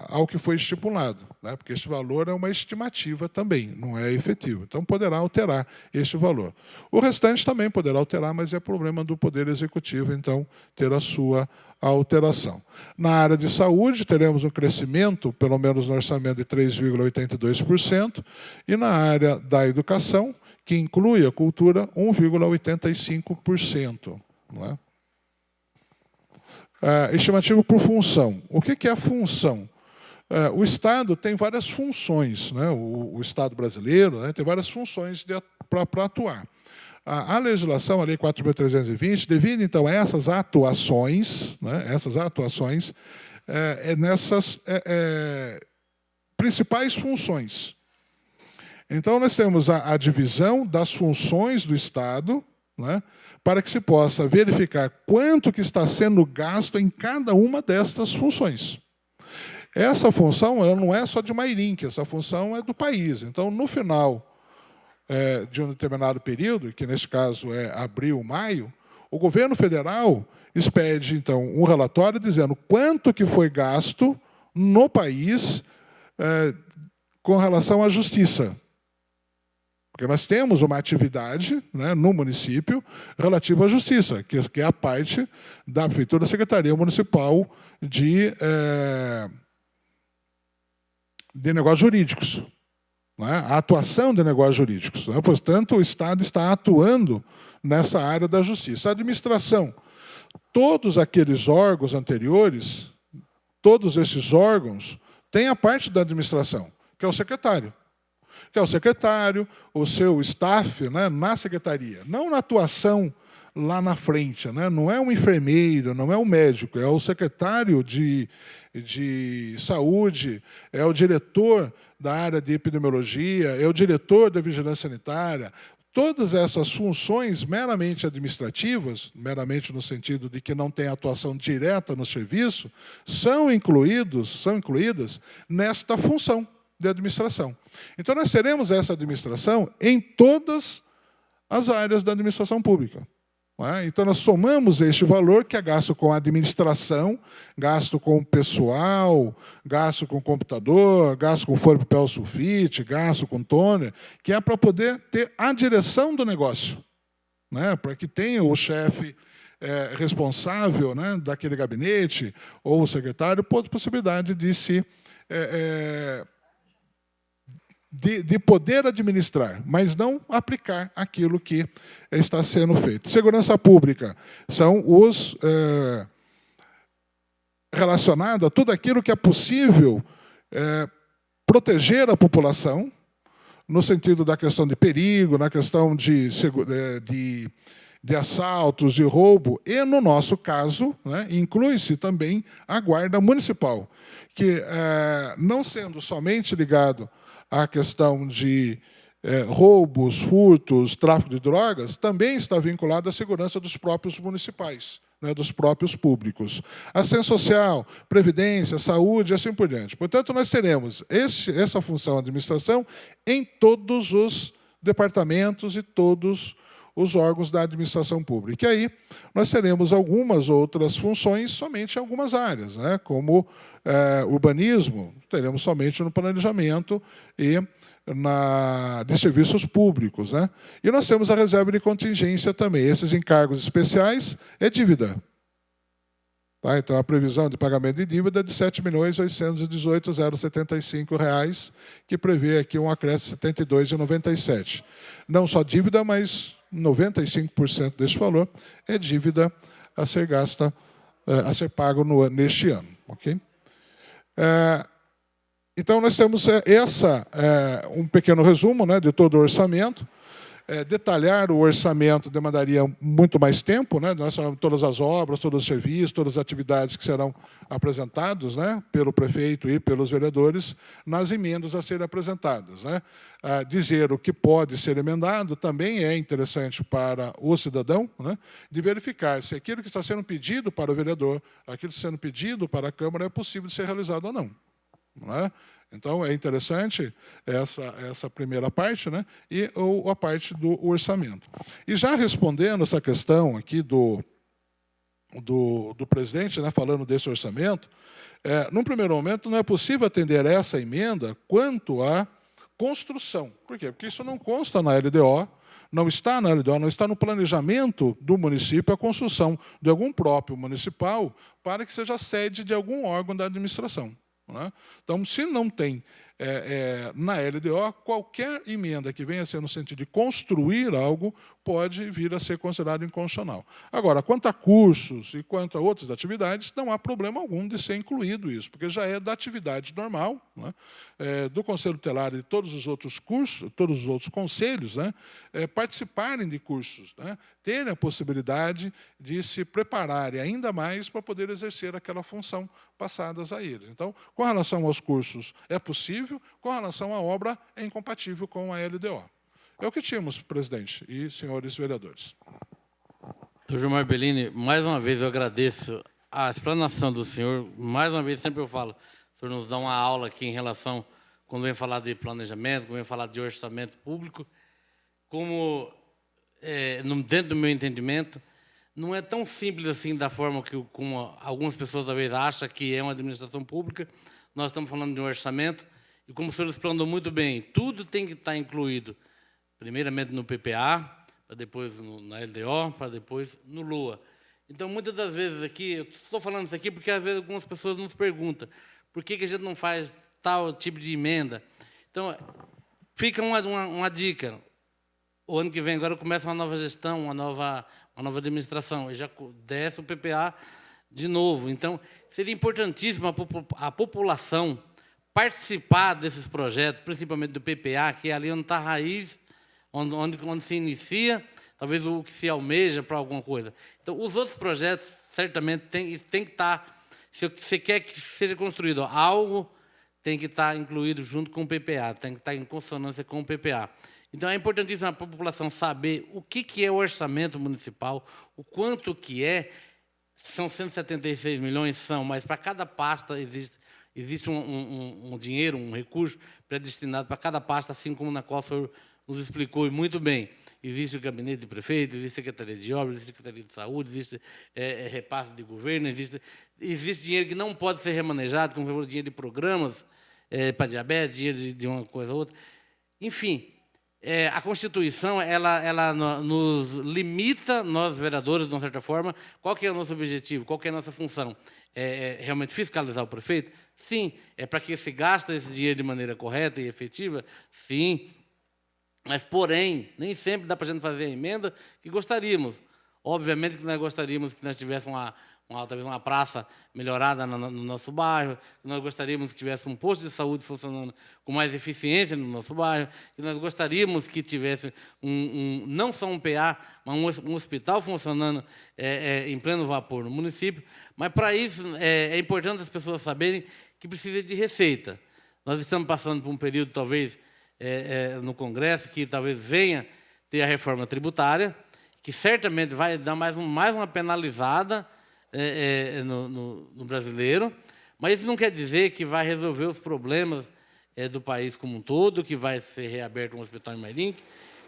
ao que foi estipulado, né, porque este valor é uma estimativa também, não é efetivo. Então, poderá alterar este valor. O restante também poderá alterar, mas é problema do Poder Executivo, então, ter a sua alteração. Na área de saúde, teremos um crescimento, pelo menos no orçamento, de 3,82%, e na área da educação, que inclui a cultura, 1,85%. Não é? Estimativa por função. O que é a função? O Estado tem várias funções, né? O Estado brasileiro, né, tem várias funções para atuar. A legislação, a Lei 4.320, devido, então, a essas atuações, né, nessas principais funções. Então, nós temos a divisão das funções do Estado, né, para que se possa verificar quanto que está sendo gasto em cada uma destas funções. Essa função ela não é só de Mairink, essa função é do país. Então, no final de um determinado período, que neste caso é abril, maio, o governo federal expede, então, um relatório dizendo quanto que foi gasto no país com relação à justiça. Porque nós temos uma atividade, né, no município relativa à justiça, que é a parte da Prefeitura da Secretaria Municipal de negócios jurídicos. A atuação de negócios jurídicos. Portanto, o Estado está atuando nessa área da justiça. A administração, todos aqueles órgãos anteriores, todos esses órgãos, têm a parte da administração, que é o secretário. Que é o secretário, o seu staff, né, na secretaria. Não na atuação lá na frente. Né? Não é um enfermeiro, não é um médico, é o secretário de saúde, é o diretor da área de epidemiologia, é o diretor da vigilância sanitária. Todas essas funções meramente administrativas, meramente no sentido de que não tem atuação direta no serviço, são incluídas nesta função de administração. Então, nós teremos essa administração em todas as áreas da administração pública. Então, nós somamos este valor, que é gasto com administração, gasto com pessoal, gasto com computador, gasto com folha de papel sulfite, gasto com toner, que é para poder ter a direção do negócio, né? Para que tenha o chefe responsável, né, daquele gabinete, ou o secretário, possibilidade de se de poder administrar, mas não aplicar aquilo que está sendo feito. Segurança pública são os relacionados a tudo aquilo que é possível proteger a população, no sentido da questão de perigo, na questão de assaltos, de roubo, e, no nosso caso, né, inclui-se também a Guarda Municipal, que, não sendo somente ligado à questão de roubos, furtos, tráfico de drogas, também está vinculado à segurança dos próprios municipais, né, dos próprios públicos. Assistência social, previdência, saúde e assim por diante. Portanto, nós teremos essa função de administração em todos os departamentos e todos os órgãos da administração pública. E aí nós teremos algumas outras funções somente em algumas áreas, né, como urbanismo, teremos somente no planejamento e de serviços públicos, né? E nós temos a reserva de contingência também. Esses encargos especiais é dívida. Tá? Então, a previsão de pagamento de dívida é de R$ 7.818.075, que prevê aqui um acréscimo de R$ 72,97. Não só dívida, mas 95% desse valor é dívida a ser gasta, a ser pago neste ano. Okay? Então, nós temos um pequeno resumo, né, de todo o orçamento. Detalhar o orçamento demandaria muito mais tempo, né? Nós falamos todas as obras, todos os serviços, todas as atividades que serão apresentados, né, pelo prefeito e pelos vereadores nas emendas a serem apresentadas, né? Dizer o que pode ser emendado também é interessante para o cidadão, né, de verificar se aquilo que está sendo pedido para o vereador, aquilo que está sendo pedido para a Câmara é possível de ser realizado ou não. Não é? Então, é interessante essa primeira parte, né, e a parte do orçamento. E já respondendo essa questão aqui do presidente, né, falando desse orçamento, num primeiro momento não é possível atender essa emenda quanto à construção. Por quê? Porque isso não consta na LDO, não está na LDO, não está no planejamento do município a construção de algum próprio municipal para que seja sede de algum órgão da administração. Então, se não tem na LDO, qualquer emenda que venha a ser no sentido de construir algo pode vir a ser considerado inconstitucional. Agora, quanto a cursos e quanto a outras atividades, não há problema algum de ser incluído isso, porque já é da atividade normal, né, do Conselho Tutelar e de todos os outros cursos, todos os outros conselhos, né, participarem de cursos, né, terem a possibilidade de se prepararem ainda mais para poder exercer aquela função passadas a eles. Então, com relação aos cursos, é possível, com relação à obra, é incompatível com a LDO. É o que tínhamos, presidente e senhores vereadores. Doutor Gilmar Bellini, mais uma vez eu agradeço a explanação do senhor. Mais uma vez, sempre eu falo, o senhor nos dá uma aula aqui em relação, quando vem falar de planejamento, quando vem falar de orçamento público, como, dentro do meu entendimento, não é tão simples assim da forma como algumas pessoas talvez acham que é uma administração pública. Nós estamos falando de um orçamento, e como o senhor explanou muito bem, tudo tem que estar incluído, primeiramente no PPA, para depois na LDO, para depois no LOA. Então, muitas das vezes aqui, eu estou falando isso aqui porque às vezes algumas pessoas nos perguntam por que a gente não faz tal tipo de emenda. Então, fica uma dica. O ano que vem agora começa uma nova gestão, uma nova administração, e já desce o PPA de novo. Então, seria importantíssimo a população participar desses projetos, principalmente do PPA, que é ali onde está a raiz, onde se inicia, talvez o que se almeja para alguma coisa. Então, os outros projetos, certamente, tem que estar, se você quer que seja construído algo, tem que estar incluído junto com o PPA, tem que estar em consonância com o PPA. Então, é importantíssimo a população saber o que é o orçamento municipal, o quanto que é. São 176 milhões, mas para cada pasta existe um dinheiro, um recurso predestinado para cada pasta, assim como na qual o senhor nos explicou muito bem. Existe o gabinete de prefeito, existe a Secretaria de Obras, existe a Secretaria de Saúde, existe repasse de governo, existe dinheiro que não pode ser remanejado, como dinheiro de programas para diabetes, dinheiro de uma coisa ou outra. Enfim, a Constituição ela nos limita, nós vereadores, de uma certa forma. Qual que é o nosso objetivo? Qual que é a nossa função? Realmente fiscalizar o prefeito? Sim. É para que se gasta esse dinheiro de maneira correta e efetiva? Sim. Mas, porém, nem sempre dá para a gente fazer a emenda que gostaríamos. Obviamente que nós gostaríamos que nós tivéssemos talvez uma praça melhorada no nosso bairro, que nós gostaríamos que tivesse um posto de saúde funcionando com mais eficiência no nosso bairro, que nós gostaríamos que tivesse não só um PA, mas um hospital funcionando em pleno vapor no município. Mas, para isso, é importante as pessoas saberem que precisa de receita. Nós estamos passando por um período, talvez, no Congresso, que talvez venha ter a reforma tributária, que certamente vai dar mais uma penalizada no brasileiro, mas isso não quer dizer que vai resolver os problemas do país como um todo, que vai ser reaberto um hospital em Mairink.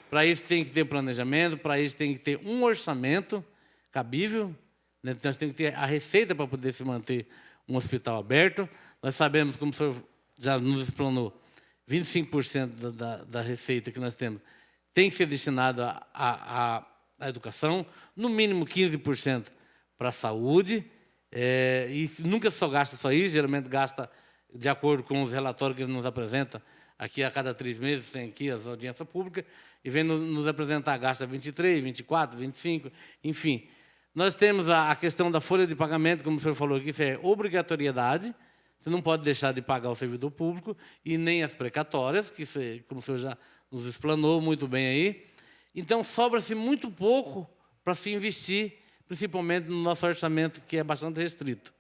Para isso tem que ter planejamento, para isso tem que ter um orçamento cabível, né? Então, nós temos que ter a receita para poder se manter um hospital aberto. Nós sabemos, como o senhor já nos explanou, 25% da receita que nós temos tem que ser destinada à educação, no mínimo 15% para a saúde, e nunca só gasta só isso, geralmente gasta de acordo com os relatórios que ele nos apresenta. Aqui, a cada 3 meses, tem aqui as audiências públicas, e vem nos apresentar, gasta 23, 24, 25, enfim. Nós temos a questão da folha de pagamento, como o senhor falou aqui, isso é obrigatoriedade. Você não pode deixar de pagar o servidor público e nem as precatórias, que, como o senhor já nos explanou muito bem aí. Então, sobra-se muito pouco para se investir, principalmente no nosso orçamento, que é bastante restrito.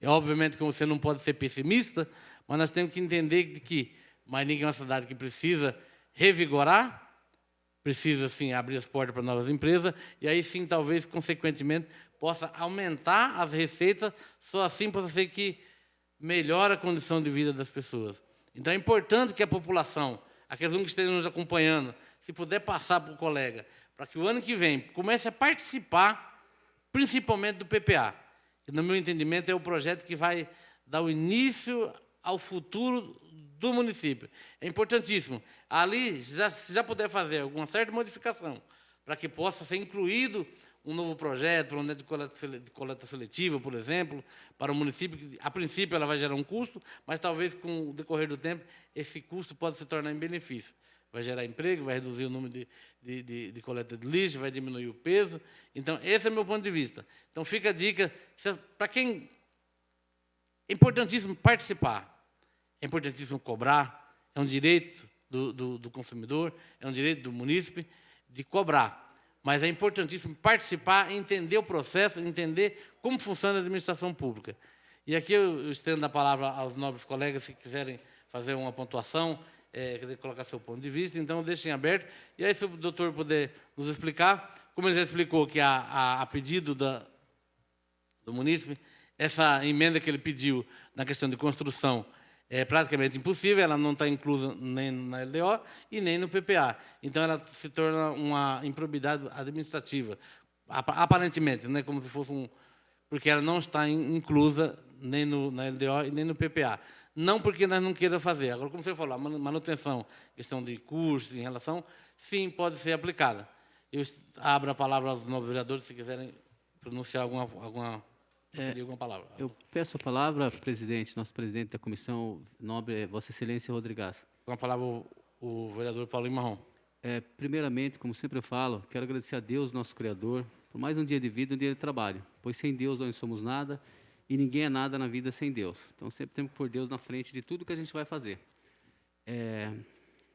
Obviamente que você não pode ser pessimista, mas nós temos que entender que Mairink é uma cidade que precisa revigorar, precisa, sim, abrir as portas para novas empresas, e aí, sim, talvez, consequentemente, possa aumentar as receitas, só assim possa ser que melhora a condição de vida das pessoas. Então, é importante que a população, aqueles que estejam nos acompanhando, se puder passar para o colega, para que o ano que vem comece a participar, principalmente do PPA, que, no meu entendimento, é o projeto que vai dar o início ao futuro do município. É importantíssimo. Ali, se já puder fazer alguma certa modificação, para que possa ser incluído um novo projeto, de coleta seletiva, por exemplo, para o município, que, a princípio, ela vai gerar um custo, mas talvez, com o decorrer do tempo, esse custo pode se tornar em benefício. Vai gerar emprego, vai reduzir o número de coleta de lixo, vai diminuir o peso. Então, esse é o meu ponto de vista. Então, fica a dica, para quem... É importantíssimo participar, é importantíssimo cobrar, é um direito do consumidor, é um direito do munícipe de cobrar. Mas é importantíssimo participar, entender o processo, entender como funciona a administração pública. E aqui eu estendo a palavra aos nobres colegas, se quiserem fazer uma pontuação, querer colocar seu ponto de vista, então deixem aberto. E aí, se o doutor puder nos explicar, como ele já explicou que a pedido do munícipe, essa emenda que ele pediu na questão de construção é praticamente impossível, ela não está inclusa nem na LDO e nem no PPA. Então, ela se torna uma improbidade administrativa, aparentemente, né, como se fosse porque ela não está inclusa nem na LDO e nem no PPA. Não porque nós não queira fazer. Agora, como você falou, a manutenção, questão de custos em relação, sim, pode ser aplicada. Eu abro a palavra aos novos vereadores, se quiserem pronunciar alguma palavra. Eu peço a palavra, presidente, nosso presidente da comissão, nobre Vossa Excelência Rodrigues. Com a palavra o vereador Paulinho Marrom. Primeiramente, como sempre eu falo, quero agradecer a Deus, nosso Criador, por mais um dia de vida e um dia de trabalho, pois sem Deus nós não somos nada e ninguém é nada na vida sem Deus. Então, sempre temos que pôr Deus na frente de tudo que a gente vai fazer.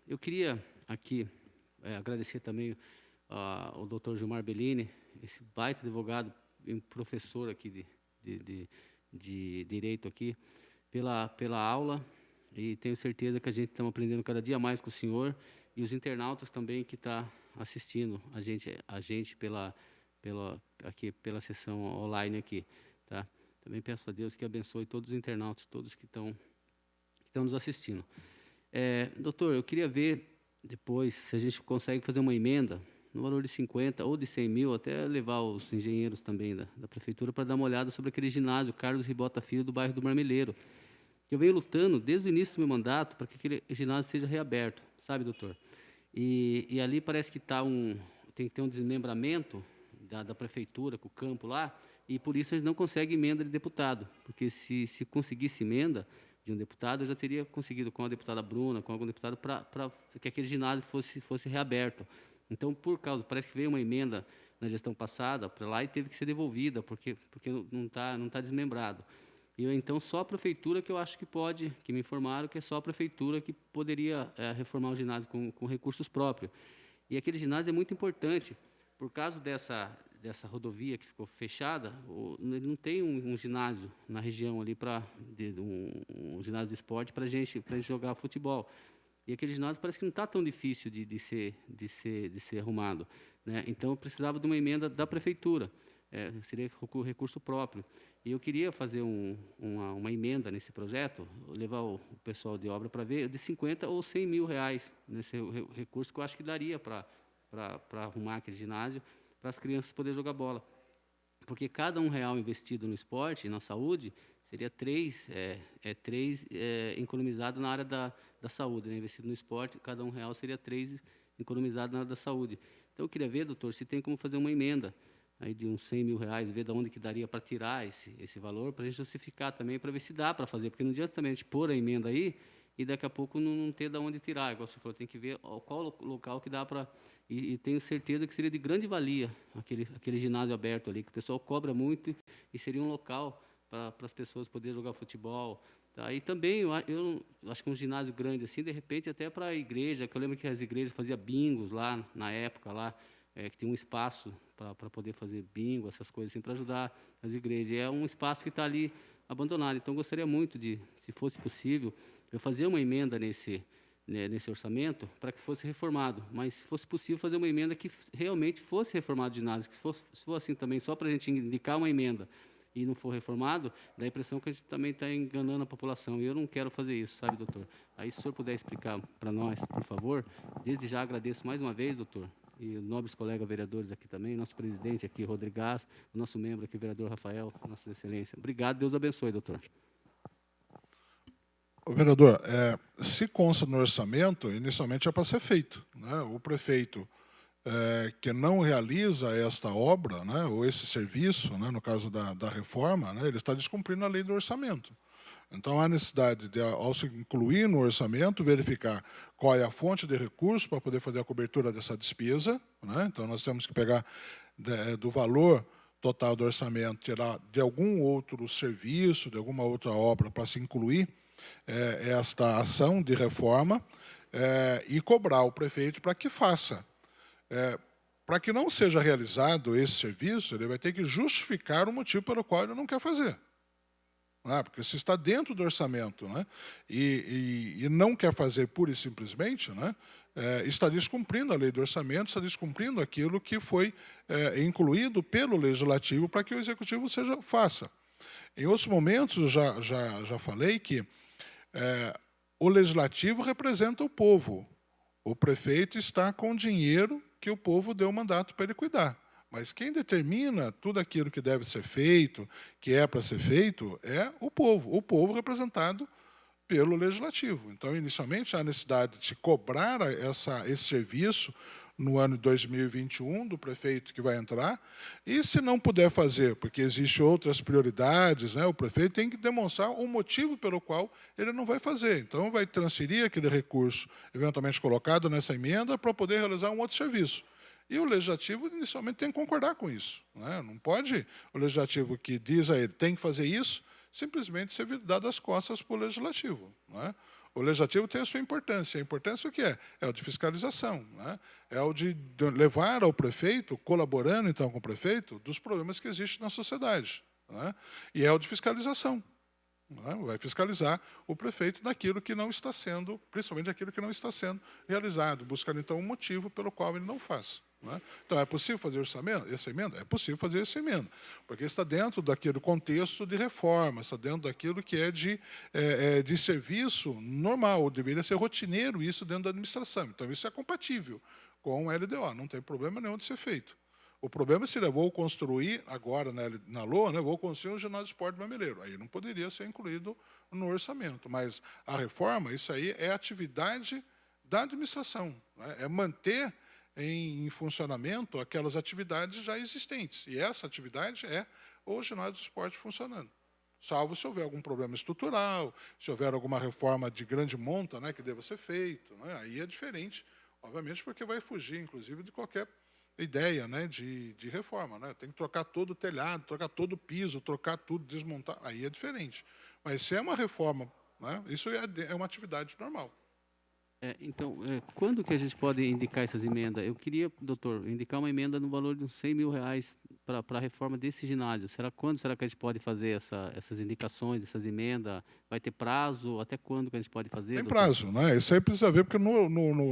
Eu queria aqui agradecer também ao doutor Gilmar Bellini, esse baita advogado e professor aqui de Direito aqui, pela aula, e tenho certeza que a gente está aprendendo cada dia mais com o senhor e os internautas também que estão assistindo a gente pela sessão online aqui, tá? Também peço a Deus que abençoe todos os internautas, todos que estão nos assistindo. Doutor, eu queria ver depois se a gente consegue fazer uma emenda no valor de 50 ou de 100 mil, até levar os engenheiros também da prefeitura para dar uma olhada sobre aquele ginásio Carlos Ribota Filho do bairro do Marmeleiro. Eu venho lutando desde o início do meu mandato para que aquele ginásio seja reaberto, sabe, doutor? E ali parece que tem que ter um desmembramento da prefeitura com o campo lá, e por isso eles não conseguem emenda de deputado, porque se conseguisse emenda de um deputado, eu já teria conseguido com a deputada Bruna, com algum deputado, para que aquele ginásio fosse reaberto. Então, parece que veio uma emenda na gestão passada para lá e teve que ser devolvida, porque não tá desmembrado. Então, só a prefeitura que eu acho que pode, que me informaram que é só a prefeitura que poderia reformar o ginásio com recursos próprios. E aquele ginásio é muito importante, por causa dessa rodovia que ficou fechada, ele não tem um ginásio na região ali, um ginásio de esporte para a gente jogar futebol. E aquele ginásio parece que não está tão difícil de ser arrumado, né? Então, eu precisava de uma emenda da prefeitura, seria recurso próprio. E eu queria fazer uma emenda nesse projeto, levar o pessoal de obra para ver, de 50 ou 100 mil reais nesse recurso, que eu acho que daria para arrumar aquele ginásio, para as crianças poderem jogar bola. Porque cada R$1 investido no esporte e na saúde seria 3 economizado na área da saúde, né? Investido no esporte, cada R$1 seria 3 economizado na área da saúde. Então, eu queria ver, doutor, se tem como fazer uma emenda aí de uns 100 mil reais, ver de onde que daria para tirar esse valor, para a gente justificar também, para ver se dá para fazer, porque não adianta também a gente pôr a emenda aí e daqui a pouco não ter de onde tirar. Igual você falou, tem que ver qual local que dá para... E tenho certeza que seria de grande valia aquele ginásio aberto ali, que o pessoal cobra muito e seria um local para as pessoas poderem jogar futebol. Tá? E também, eu acho que um ginásio grande assim, de repente até para a igreja, que eu lembro que as igrejas faziam bingos lá, na época, lá, que tinha um espaço para poder fazer bingo, essas coisas assim, para ajudar as igrejas. E é um espaço que está ali abandonado. Então, eu gostaria muito de, se fosse possível, eu fazer uma emenda nesse orçamento para que fosse reformado, mas se fosse possível fazer uma emenda que realmente fosse reformado o ginásio, que se fosse assim também, só para a gente indicar uma emenda e não for reformado, dá a impressão que a gente também está enganando a população, e eu não quero fazer isso, sabe, doutor? Aí, se o senhor puder explicar para nós, por favor, desde já agradeço mais uma vez, doutor, e os nobres colegas vereadores aqui também, nosso presidente aqui, Rodrigues, o nosso membro aqui, vereador Rafael, nossa excelência. Obrigado, Deus abençoe, doutor. Vereador, se consta no orçamento, inicialmente é para ser feito, né? O prefeito que não realiza esta obra, né, ou esse serviço, né, no caso da reforma, né, ele está descumprindo a lei do orçamento. Então, há necessidade de, ao se incluir no orçamento, verificar qual é a fonte de recurso para poder fazer a cobertura dessa despesa, né? Então, nós temos que pegar do valor total do orçamento, tirar de algum outro serviço, de alguma outra obra para se incluir esta ação de reforma e cobrar o prefeito para que faça. Para que não seja realizado esse serviço, ele vai ter que justificar o motivo pelo qual ele não quer fazer. Porque se está dentro do orçamento, né, e não quer fazer pura e simplesmente, né, está descumprindo a lei do orçamento, está descumprindo aquilo que foi incluído pelo Legislativo para que o Executivo faça. Em outros momentos, já falei que o Legislativo representa o povo. O prefeito está com o dinheiro que o povo deu o mandato para ele cuidar. Mas quem determina tudo aquilo que deve ser feito, que é para ser feito, é o povo representado pelo Legislativo. Então, inicialmente, há necessidade de cobrar esse serviço no ano de 2021 do prefeito que vai entrar, e se não puder fazer, porque existem outras prioridades, né, o prefeito tem que demonstrar o motivo pelo qual ele não vai fazer. Então, vai transferir aquele recurso eventualmente colocado nessa emenda para poder realizar um outro serviço. E o Legislativo, inicialmente, tem que concordar com isso, né? Não pode o Legislativo que diz a ele tem que fazer isso, simplesmente ser dado as costas para o Legislativo, né? O Legislativo tem a sua importância. A importância o que é? É o de fiscalização, né? É o de levar ao prefeito, colaborando então com o prefeito, dos problemas que existem na sociedade, né? E é o de fiscalização. Vai fiscalizar o prefeito daquilo que não está sendo, principalmente aquilo que não está sendo realizado, buscando então um motivo pelo qual ele não faz. Então, é possível fazer essa emenda? É possível fazer essa emenda, porque está dentro daquele contexto de reforma, está dentro daquilo que é de serviço normal, deveria ser rotineiro isso dentro da administração. Então, isso é compatível com o LDO, não tem problema nenhum de ser feito. O problema seria, eu vou construir agora na LOA, né, vou construir um ginásio de esporte brasileiro. Aí não poderia ser incluído no orçamento. Mas a reforma, isso aí é atividade da administração, né? É manter em funcionamento aquelas atividades já existentes. E essa atividade é o ginásio de esporte funcionando. Salvo se houver algum problema estrutural, se houver alguma reforma de grande monta, né, que deva ser feito, né? Aí é diferente, obviamente, porque vai fugir, inclusive, de qualquer ideia, né, de reforma. Né? Tem que trocar todo o telhado, trocar todo o piso, trocar tudo, desmontar, aí é diferente. Mas se é uma reforma, né, isso é uma atividade normal. Então, quando que a gente pode indicar essas emendas? Eu queria, doutor, indicar uma emenda no valor de uns R$100 mil para a reforma desse ginásio. Quando será que a gente pode fazer essas indicações, essas emendas? Vai ter prazo? Até quando que a gente pode fazer, Tem doutor? prazo, né? Isso aí precisa ver, porque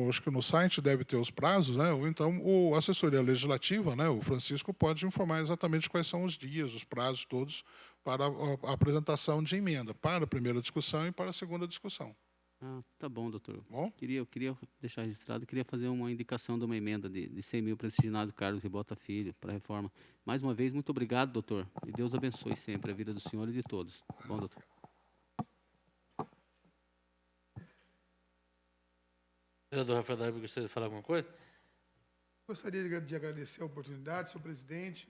acho que no site deve ter os prazos, né? Ou então a assessoria legislativa, né? O Francisco pode informar exatamente quais são os dias, os prazos todos para a apresentação de emenda, para a primeira discussão e para a segunda discussão. Ah, tá bom, doutor. Bom? Eu queria deixar registrado, queria fazer uma indicação de uma emenda de R$100 mil para esse ginásio Carlos Ribota Filho, para a reforma. Mais uma vez, muito obrigado, doutor. E Deus abençoe sempre a vida do senhor e de todos. Bom, doutor. Vereador Rafael Davi, gostaria de falar alguma coisa? Gostaria de agradecer a oportunidade, senhor presidente,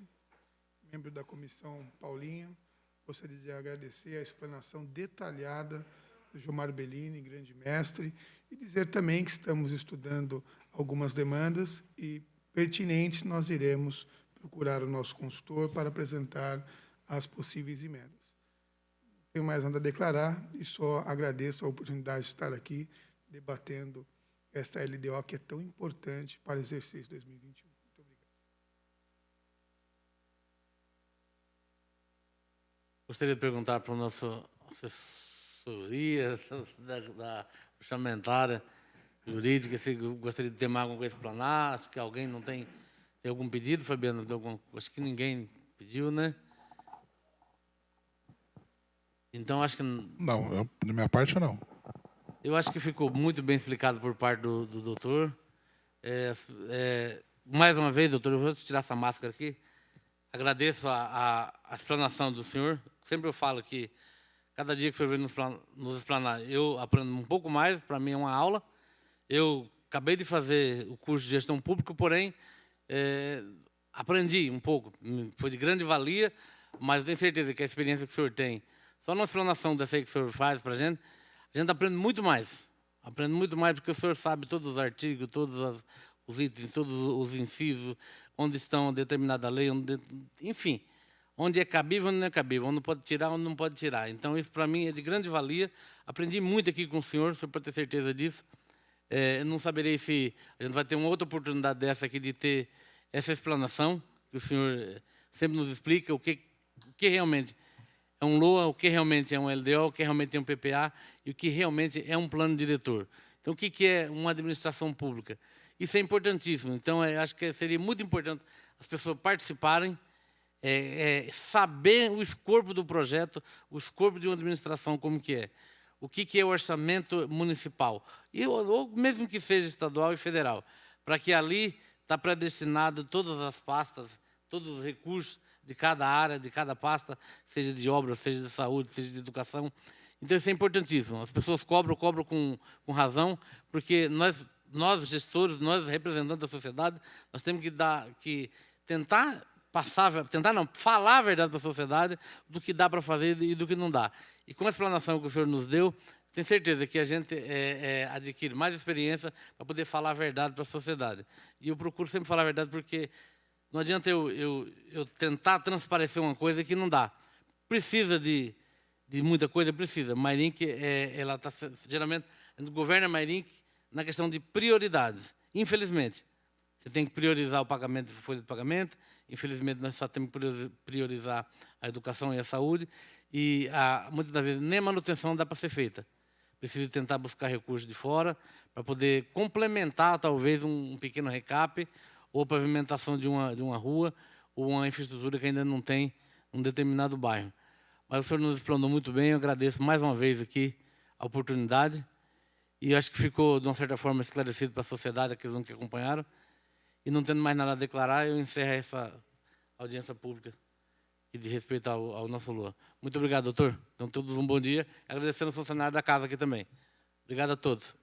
membro da comissão Paulinha. Gostaria de agradecer a explanação detalhada do Gilmar Bellini, grande mestre, e dizer também que estamos estudando algumas demandas e, pertinentes, nós iremos procurar o nosso consultor para apresentar as possíveis emendas. Não tenho mais nada a declarar e só agradeço a oportunidade de estar aqui debatendo esta LDO que é tão importante para o exercício 2021. Muito obrigado. Gostaria de perguntar para o nosso assessoria da orçamentária jurídica se gostaria de ter mais alguma coisa para explanar. Acho que alguém não tem algum pedido, Fabiano? Acho que ninguém pediu, né? Então, acho que... Não, da minha parte, não. Eu acho que ficou muito bem explicado por parte do doutor. Mais uma vez, doutor, eu vou tirar essa máscara aqui. Agradeço a explanação do senhor. Sempre eu falo que cada dia que o senhor vem nos explanar, eu aprendo um pouco mais, para mim é uma aula. Eu acabei de fazer o curso de gestão pública, porém, aprendi um pouco, foi de grande valia, mas eu tenho certeza que a experiência que o senhor tem, só na explanação dessa aí que o senhor faz para a gente aprende muito mais. Aprende muito mais porque o senhor sabe todos os artigos, todos os itens, todos os incisos, onde estão determinada lei, enfim, onde é cabível, onde não é cabível, onde pode tirar, onde não pode tirar. Então, isso para mim é de grande valia. Aprendi muito aqui com o senhor pode ter certeza disso. Não saberei se a gente vai ter uma outra oportunidade dessa aqui de ter essa explanação, que o senhor sempre nos explica o que realmente é um LOA, o que realmente é um LDO, o que realmente é um PPA e o que realmente é um plano diretor. Então, o que é uma administração pública? Isso é importantíssimo. Então, acho que seria muito importante as pessoas participarem, saber o escopo do projeto, o escopo de uma administração como que é. O que é o orçamento municipal, ou mesmo que seja estadual e federal, para que ali está predestinado todas as pastas, todos os recursos de cada área, de cada pasta, seja de obra, seja de saúde, seja de educação. Então, isso é importantíssimo. As pessoas cobram com razão, porque nós gestores, nós representantes da sociedade, nós temos que tentar falar a verdade para a sociedade do que dá para fazer e do que não dá. E com a explanação que o senhor nos deu, tenho certeza que a gente adquire mais experiência para poder falar a verdade para a sociedade. E eu procuro sempre falar a verdade porque não adianta eu tentar transparecer uma coisa que não dá. Precisa de muita coisa, precisa. Mairink, ela está geralmente, o governo é Mairink na questão de prioridades. Infelizmente, você tem que priorizar o pagamento, a folha de pagamento. Infelizmente, nós só temos que priorizar a educação e a saúde. E, muitas das vezes, nem a manutenção dá para ser feita. Precisa tentar buscar recursos de fora para poder complementar, talvez, um pequeno recap ou pavimentação de uma rua ou uma infraestrutura que ainda não tem um determinado bairro. Mas o senhor nos explanou muito bem, eu agradeço mais uma vez aqui a oportunidade e acho que ficou, de uma certa forma, esclarecido para a sociedade, aqueles que acompanharam. E não tendo mais nada a declarar, eu encerro essa audiência pública que diz respeito ao nosso LOA. Muito obrigado, doutor. Então, todos um bom dia. Agradecendo aos funcionários da casa aqui também. Obrigado a todos.